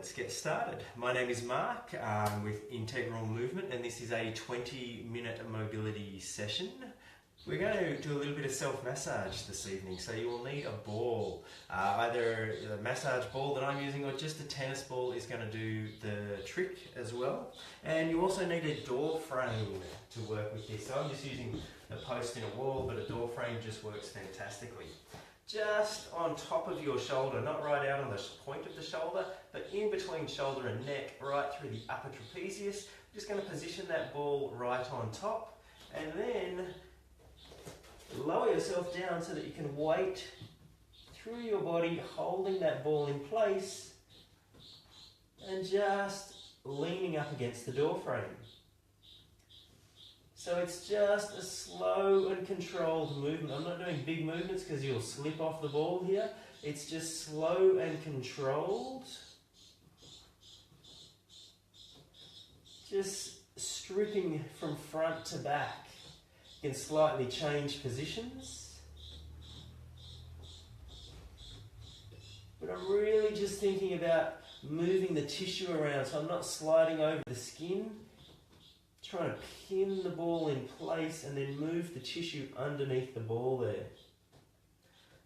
Let's get started. My name is Mark with Integral Movement, and this is a 20-minute mobility session. We're going to do a little bit of self-massage this evening, so you will need a ball. Either a massage ball that I'm using or just a tennis ball is going to do the trick as well. And you also need a door frame to work with this. So I'm just using a post in a wall, but a door frame just works fantastically. Just on top of your shoulder, not right out on the point of the shoulder, but in between shoulder and neck, right through the upper trapezius. I'm just going to position that ball right on top, and then lower yourself down so that you can weight through your body, holding that ball in place, and just leaning up against the door frame. So it's just a slow and controlled movement. I'm not doing big movements because you'll slip off the ball here. It's just slow and controlled. Just stripping from front to back. You can slightly change positions. But I'm really just thinking about moving the tissue around, so I'm not sliding over the skin. Trying to pin the ball in place and then move the tissue underneath the ball there.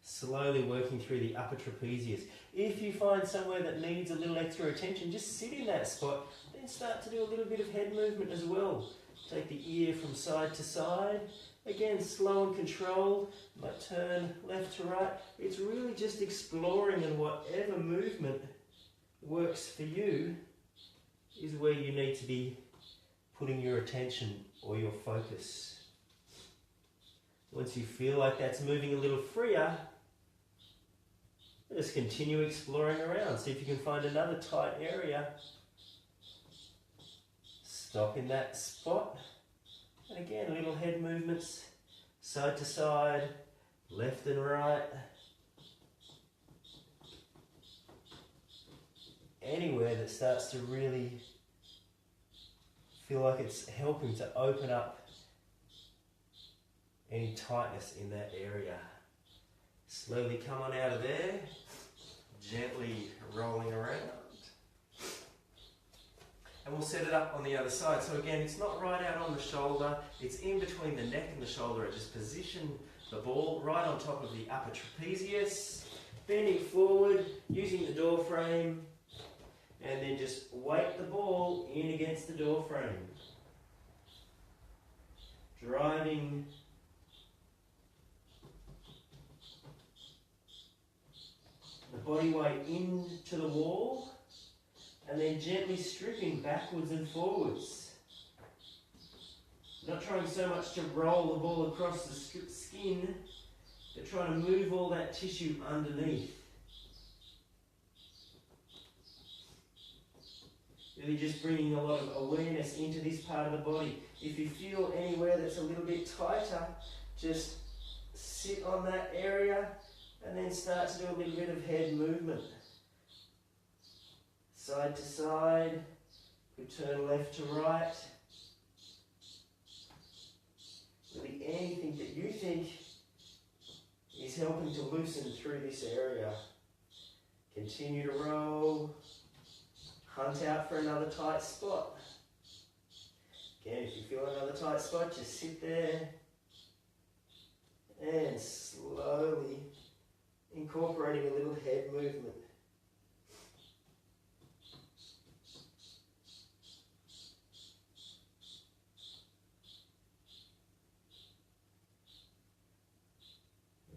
Slowly working through the upper trapezius. If you find somewhere that needs a little extra attention, just sit in that spot, then start to do a little bit of head movement as well. Take the ear from side to side. Again, slow and controlled, but turn left to right. It's really just exploring, and whatever movement works for you is where you need to be putting your attention or your focus. Once you feel like that's moving a little freer, just continue exploring around. See if you can find another tight area. Stop in that spot. And again, little head movements, side to side, left and right. Anywhere that starts to really feel like it's helping to open up any tightness in that area. Slowly come on out of there, gently rolling around. And we'll set it up on the other side. So again, it's not right out on the shoulder, it's in between the neck and the shoulder. I just position the ball right on top of the upper trapezius, bending forward, using the door frame, and then just weight the ball in against the door frame. Driving the body weight into the wall, and then gently stripping backwards and forwards. Not trying so much to roll the ball across the skin, but trying to move all that tissue underneath. Really just bringing a lot of awareness into this part of the body. If you feel anywhere that's a little bit tighter, just sit on that area and then start to do a little bit of head movement. Side to side, could turn left to right. Really anything that you think is helping to loosen through this area. Continue to roll. Hunt out for another tight spot. Again, if you feel another tight spot, just sit there and slowly incorporating a little head movement.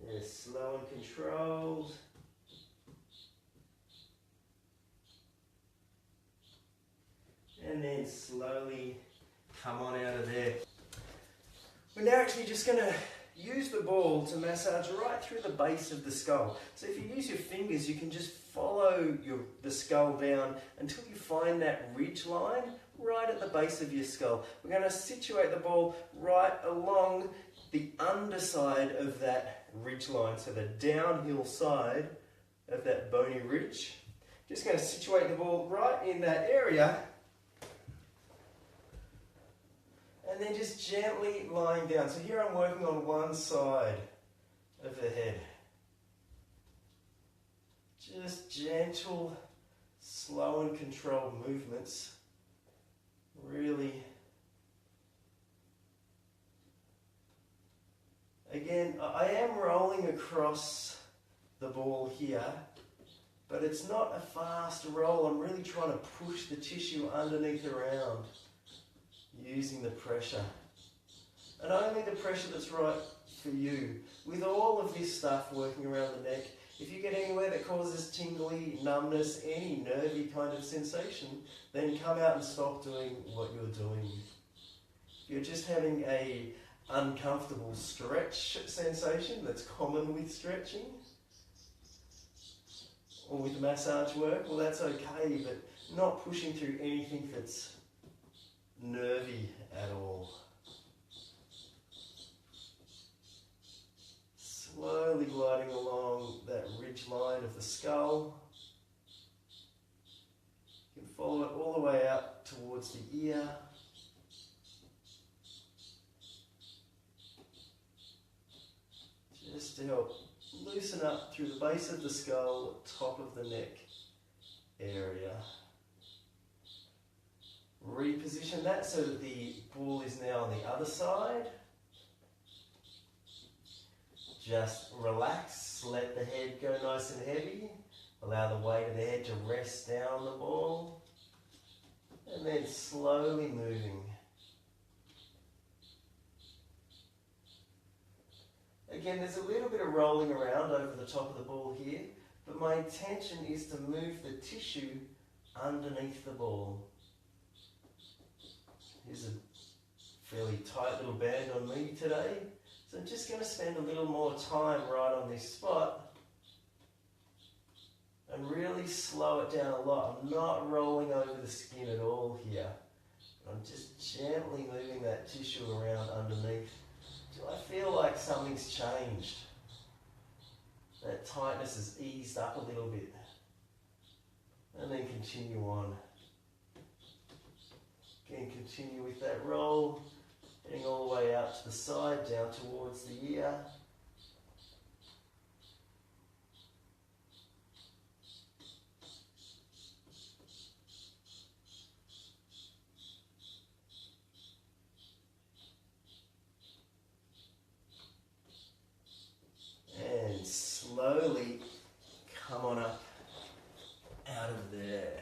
And slow and controlled. And then slowly come on out of there. We're now actually just going to use the ball to massage right through the base of the skull. So if you use your fingers, you can just follow the skull down until you find that ridge line right at the base of your skull. We're going to situate the ball right along the underside of that ridge line, so the downhill side of that bony ridge. Just going to situate the ball right in that area. And then just gently lying down. So here I'm working on one side of the head. Just gentle slow and controlled movements really. Again, I am rolling across the ball here, but it's not a fast roll. I'm really trying to push the tissue underneath around using the pressure. And only the pressure that's right for you. With all of this stuff working around the neck, if you get anywhere that causes tingly, numbness, any nervy kind of sensation, then come out and stop doing what you're doing. If you're just having a uncomfortable stretch sensation that's common with stretching or with massage work, well, that's okay, but not pushing through anything that's nervy at all. Slowly gliding along that ridge line of the skull. You can follow it all the way out towards the ear. Just to help loosen up through the base of the skull, top of the neck area. Reposition that so that the ball is now on the other side. Just relax, let the head go nice and heavy. Allow the weight of the head to rest down the ball. And then slowly moving. Again, there's a little bit of rolling around over the top of the ball here, but my intention is to move the tissue underneath the ball. Here's a fairly tight little band on me today, so I'm just going to spend a little more time right on this spot and really slow it down a lot. I'm not rolling over the skin at all here. I'm just gently moving that tissue around underneath. Do I feel like something's changed? That tightness has eased up a little bit. And then continue on. Again, continue with that roll, heading all the way out to the side, down towards the ear. And slowly come on up out of there.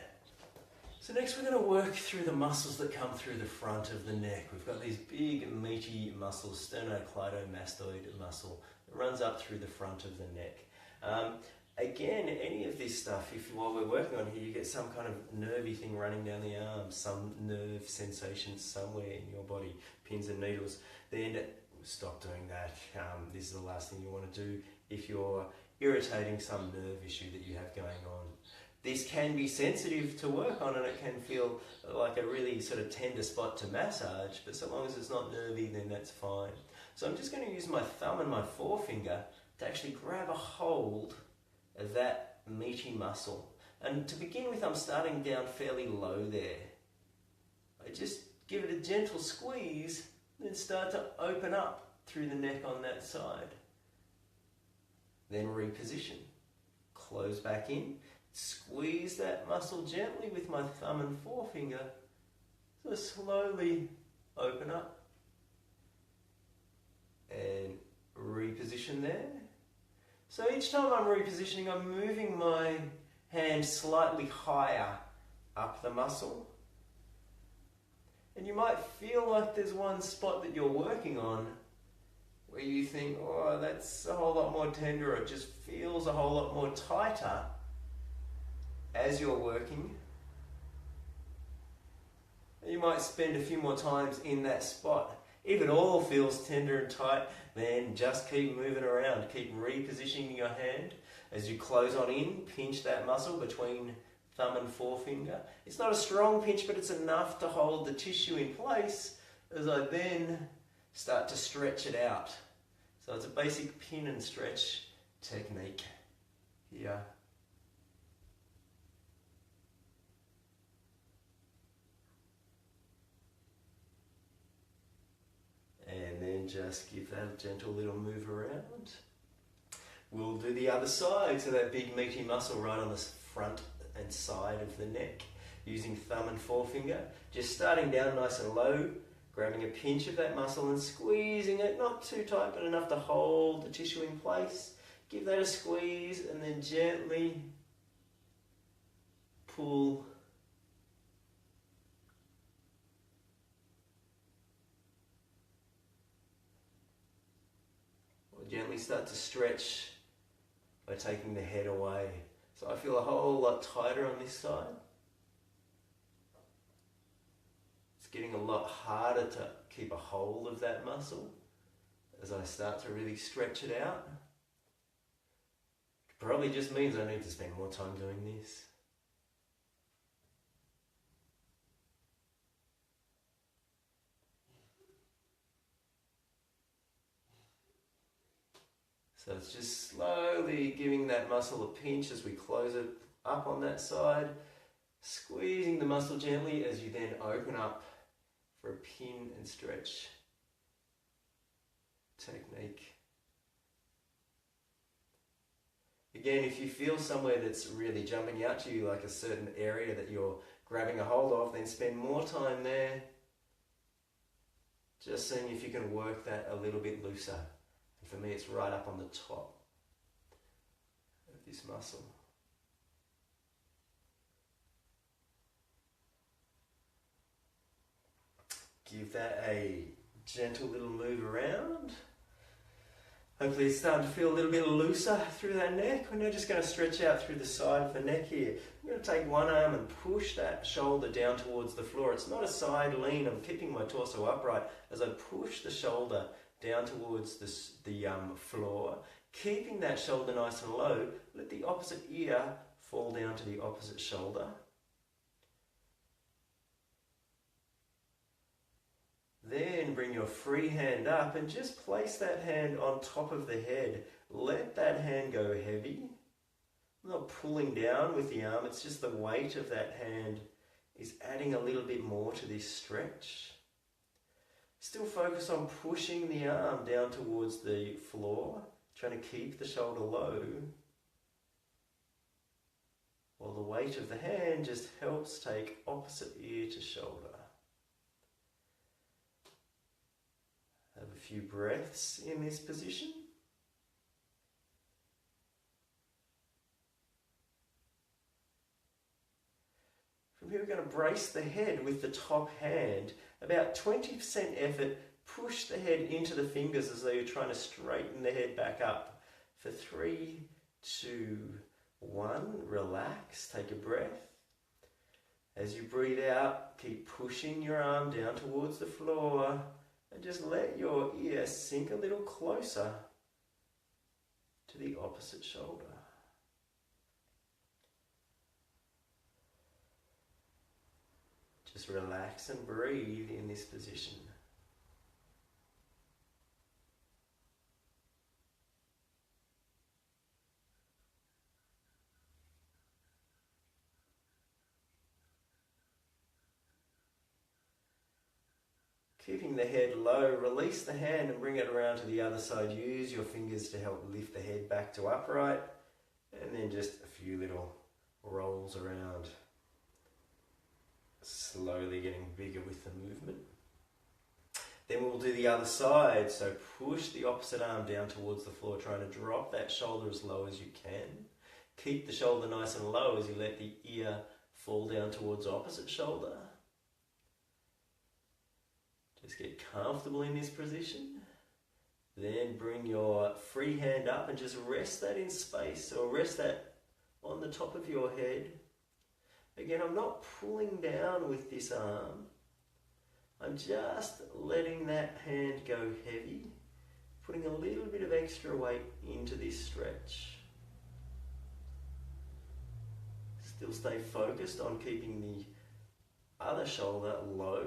So next we're going to work through the muscles that come through the front of the neck. We've got these big meaty muscles, sternocleidomastoid muscle that runs up through the front of the neck. Again, any of this stuff, if while we're working on here you get some kind of nervy thing running down the arm, some nerve sensation somewhere in your body, pins and needles, then stop doing that. This is the last thing you want to do if you're irritating some nerve issue that you have going on. This can be sensitive to work on and it can feel like a really sort of tender spot to massage, but so long as it's not nervy, then that's fine. So I'm just going to use my thumb and my forefinger to actually grab a hold of that meaty muscle. And to begin with, I'm starting down fairly low there. I just give it a gentle squeeze, then start to open up through the neck on that side. Then reposition. Close back in. Squeeze that muscle gently with my thumb and forefinger. So slowly open up. And reposition there. So each time I'm repositioning, I'm moving my hand slightly higher up the muscle. And you might feel like there's one spot that you're working on where you think, oh, that's a whole lot more tender, or it just feels a whole lot more tighter as you're working. And you might spend a few more times in that spot. If it all feels tender and tight, then just keep moving around. Keep repositioning your hand. As you close on in, pinch that muscle between thumb and forefinger. It's not a strong pinch, but it's enough to hold the tissue in place as I then start to stretch it out. So it's a basic pin and stretch technique here. And then just give that a gentle little move around. We'll do the other side, so that big meaty muscle right on the front and side of the neck, using thumb and forefinger, just starting down nice and low, grabbing a pinch of that muscle and squeezing it, not too tight but enough to hold the tissue in place. Give that a squeeze and then gently pull. Or gently start to stretch by taking the head away. So I feel a whole lot tighter on this side. It's getting a lot harder to keep a hold of that muscle as I start to really stretch it out. It probably just means I need to spend more time doing this. So it's just slowly giving that muscle a pinch as we close it up on that side, squeezing the muscle gently as you then open up for a pin and stretch technique. Again, if you feel somewhere that's really jumping out to you, like a certain area that you're grabbing a hold of, then spend more time there, just seeing if you can work that a little bit looser. And for me, it's right up on the top of this muscle. Give that a gentle little move around. Hopefully it's starting to feel a little bit looser through that neck. We're now just going to stretch out through the side of the neck here. I'm going to take one arm and push that shoulder down towards the floor. It's not a side lean. I'm keeping my torso upright as I push the shoulder down towards the floor. Keeping that shoulder nice and low, let the opposite ear fall down to the opposite shoulder. Then bring your free hand up and just place that hand on top of the head. Let that hand go heavy. I'm not pulling down with the arm, it's just the weight of that hand is adding a little bit more to this stretch. Still focus on pushing the arm down towards the floor, trying to keep the shoulder low, while the weight of the hand just helps take opposite ear to shoulder. Have a few breaths in this position. From here we're going to brace the head with the top hand. About 20% effort, push the head into the fingers as though you're trying to straighten the head back up. For 3, 2, 1, relax, take a breath. As you breathe out, keep pushing your arm down towards the floor. And just let your ear sink a little closer to the opposite shoulder. Just relax and breathe in this position. Keeping the head low, release the hand and bring it around to the other side. Use your fingers to help lift the head back to upright, and then just a few little rolls around. Slowly getting bigger with the movement. Then we'll do the other side. So push the opposite arm down towards the floor, trying to drop that shoulder as low as you can. Keep the shoulder nice and low as you let the ear fall down towards opposite shoulder. Just get comfortable in this position. Then bring your free hand up and just rest that in space, or rest that on the top of your head. Again, I'm not pulling down with this arm. I'm just letting that hand go heavy, putting a little bit of extra weight into this stretch. Still stay focused on keeping the other shoulder low.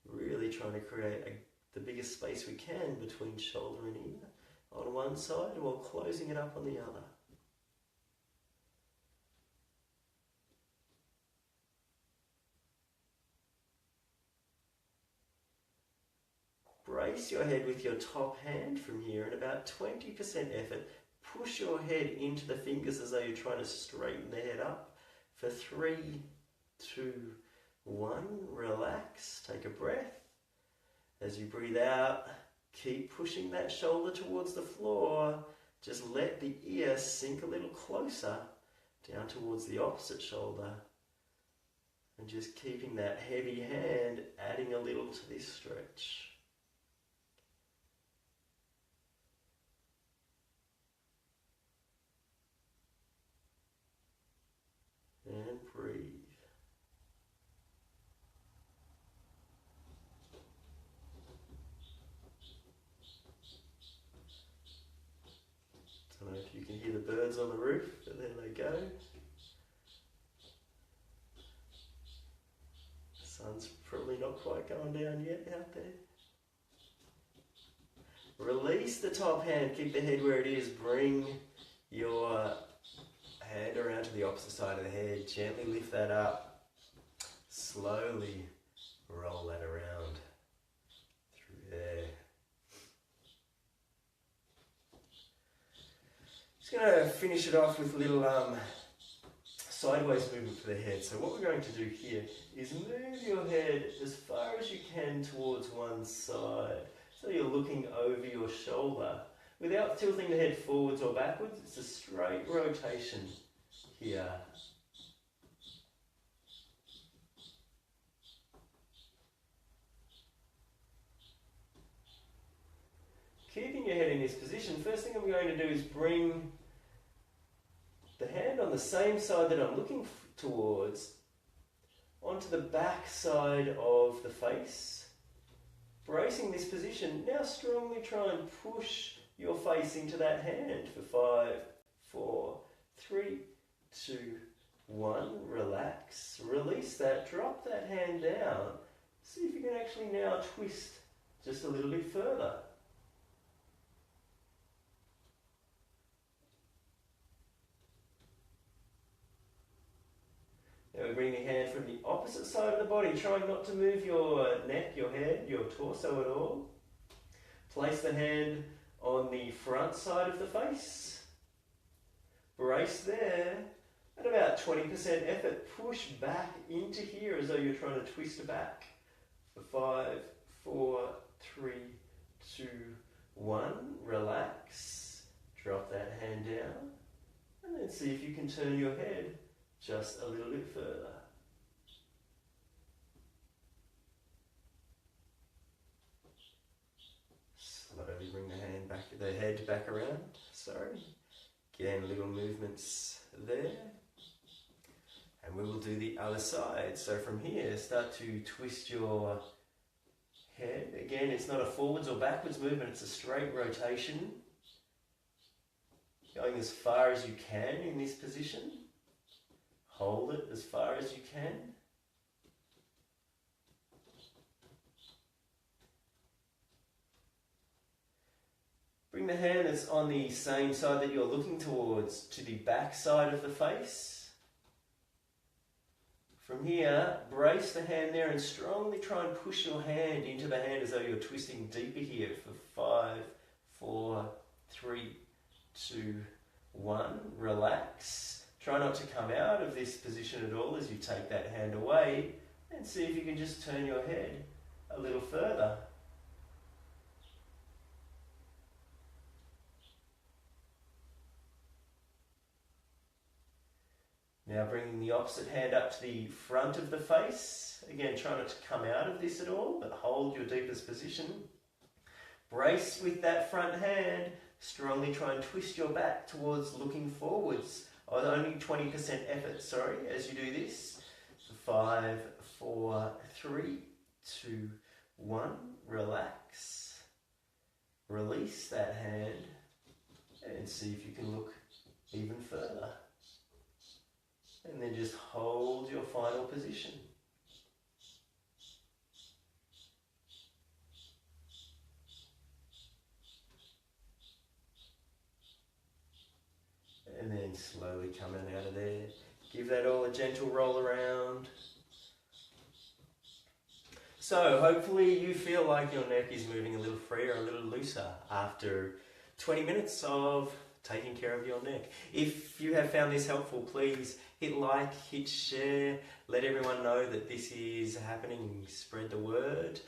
Really trying to create the biggest space we can between shoulder and ear on one side while closing it up on the other. Brace your head with your top hand from here, and about 20% effort, push your head into the fingers as though you're trying to straighten the head up. For 3, 2, 1, relax, take a breath. As you breathe out, keep pushing that shoulder towards the floor. Just let the ear sink a little closer down towards the opposite shoulder. And just keeping that heavy hand adding a little to this stretch. And breathe. Don't know if you can hear the birds on the roof, but there they go. The sun's probably not quite going down yet out there. Release the top hand, keep the head where it is. Bring your hand around to the opposite side of the head. Gently lift that up. Slowly roll that around through there. Just going to finish it off with a little sideways movement for the head. So what we're going to do here is move your head as far as you can towards one side. So you're looking over your shoulder. Without tilting the head forwards or backwards, it's a straight rotation here. Keeping your head in this position, first thing I'm going to do is bring the hand on the same side that I'm looking towards onto the back side of the face. Bracing this position, now strongly try and push your face into that hand for 5, 4, 3, 2, 1. Relax, release that, drop that hand down. See if you can actually now twist just a little bit further. Now we bring the hand from the opposite side of the body, trying not to move your neck, your head, your torso at all. Place the hand on the front side of the face. Brace there. At about 20% effort, push back into here as though you're trying to twist back. For 5, 4, 3, 2, 1. Relax. Drop that hand down. And then see if you can turn your head just a little bit further. Slowly bring the head back around. Sorry. Again, little movements there. And we will do the other side. So from here, start to twist your head. Again, it's not a forwards or backwards movement, it's a straight rotation. Going as far as you can in this position. Hold it as far as you can. Bring the hand that's on the same side that you're looking towards to the back side of the face. From here, brace the hand there and strongly try and push your hand into the hand as though you're twisting deeper here for 5, 4, 3, 2, 1. Relax. Try not to come out of this position at all as you take that hand away, and see if you can just turn your head a little further. Now bringing the opposite hand up to the front of the face. Again, try not to come out of this at all, but hold your deepest position. Brace with that front hand. Strongly try and twist your back towards looking forwards. Only 20% effort, sorry, as you do this. 5, 4, 3, 2, 1. Relax. Release that hand and see if you can look even further. And then just hold your final position. And then slowly coming out of there. Give that all a gentle roll around. So hopefully you feel like your neck is moving a little freer, a little looser after 20 minutes of taking care of your neck. If you have found this helpful, please hit like, hit share, let everyone know that this is happening, spread the word.